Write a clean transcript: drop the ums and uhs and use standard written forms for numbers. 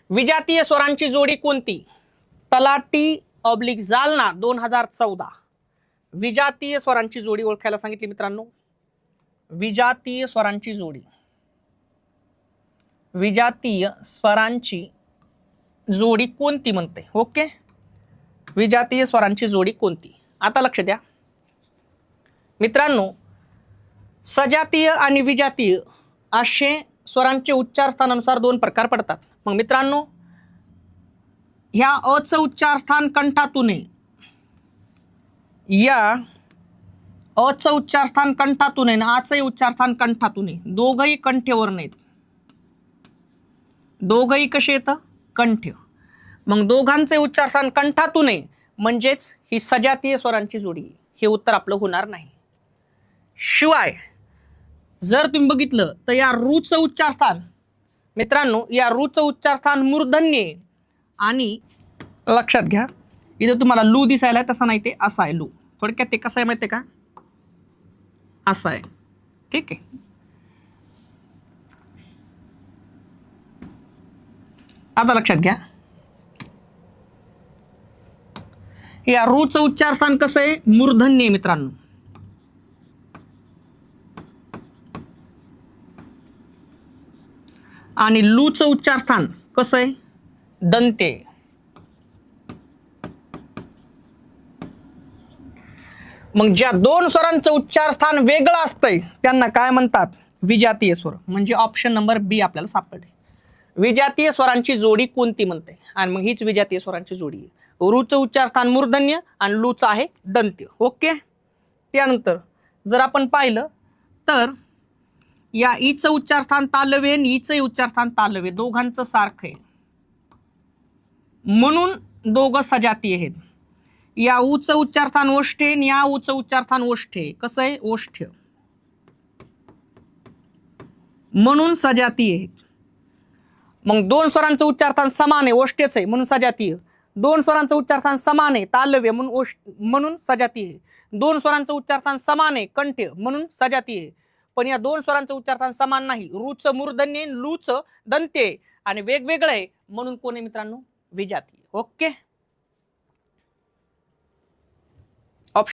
विजातीय स्वरांची जोडी कोणती? तलाठी ऑब्लिक जालना 2014. विजातीय स्वरांची जोडी ओळखायला सांगितली मित्रांनो. विजातीय स्वरांची जोडी, विजातीय स्वरांची जोडी कोणती म्हणते. ओके, विजातीय स्वरांची जोडी कोणती? आता लक्ष द्या मित्रांनो, सजातीय आणि विजातीय असे स्वरांचे उच्चार स्थानानुसार दोन प्रकार पडतात. मग मित्रांनो, ह्या अचं उच्चार स्थान कंठातून आहे, या अचं उच्चार स्थान कंठातून आहे आणि आचं उच्चार स्थान कंठातून आहे. दोघही कंठेवर नाहीत, दोघही कसे येतं? कंठ. मग दोघांचे उच्चार स्थान कंठातून आहे म्हणजेच ही सजातीय स्वरांची जोडी. हे उत्तर आपलं होणार नाही. शिवाय जर तुम्ही बघितलं तर या रूचं उच्चार स्थान मित्रांनो, या रूचं उच्चार स्थान मूर्धन्य आहे आणि लक्षात घ्या इथं तुम्हाला लू दिसायला तसा नाही, ते असा आहे. लू थोडक्यात ते कसं आहे माहिती आहे का? असा आहे. ठीक आहे. आता लक्षात घ्या, या रूचं उच्चार स्थान कसं आहे? मूर्धन्य आहे मित्रांनो. आणि लूचं उच्चार स्थान कसं आहे? दंते. मग ज्या दोन स्वरांचं उच्चार स्थान वेगळं असतंय त्यांना काय म्हणतात? विजातीय स्वर. म्हणजे ऑप्शन नंबर बी आपल्याला सापडले. विजातीय स्वरांची जोडी कोणती म्हणते? आणि मग हीच विजातीय स्वरांची जोडी आहे. रूचं उच्चार स्थान मूर्धन्य आणि लूचं आहे दंत्य. ओके. त्यानंतर जर आपण पाहिलं तर या ईचं उच्चार स्थान तालव्य आणि ईचं उच्चार स्थान तालव्य दोघांचं सारखं आहे म्हणून दोघं सजातीय आहेत. या ऊचं उच्चार स्थान ओष्ठे आणि या ऊचं उच्चार स्थान ओष्ठे. कसं आहे? ओष्ठ्य. म्हणून सजातीय आहेत. मग दोन स्वरांचं उच्चार स्थान समान आहे, ओष्ठ्यच आहे म्हणून सजातीय. दोन स्वरांचं उच्चार स्थान समान आहे, तालव्य म्हणून सजातीय आहे. दोन स्वरांचं उच्चार स्थान समान आहे, कंठ्य म्हणून सजातीय आहे. पण या दोन स्वरांचं उच्चार स्थान समान नाही, रूचं मूर्धन्य लूचं दंत्य आणि वेगवेगळं आहे म्हणून कोण आहे मित्रांनो? विजातीय. ओके.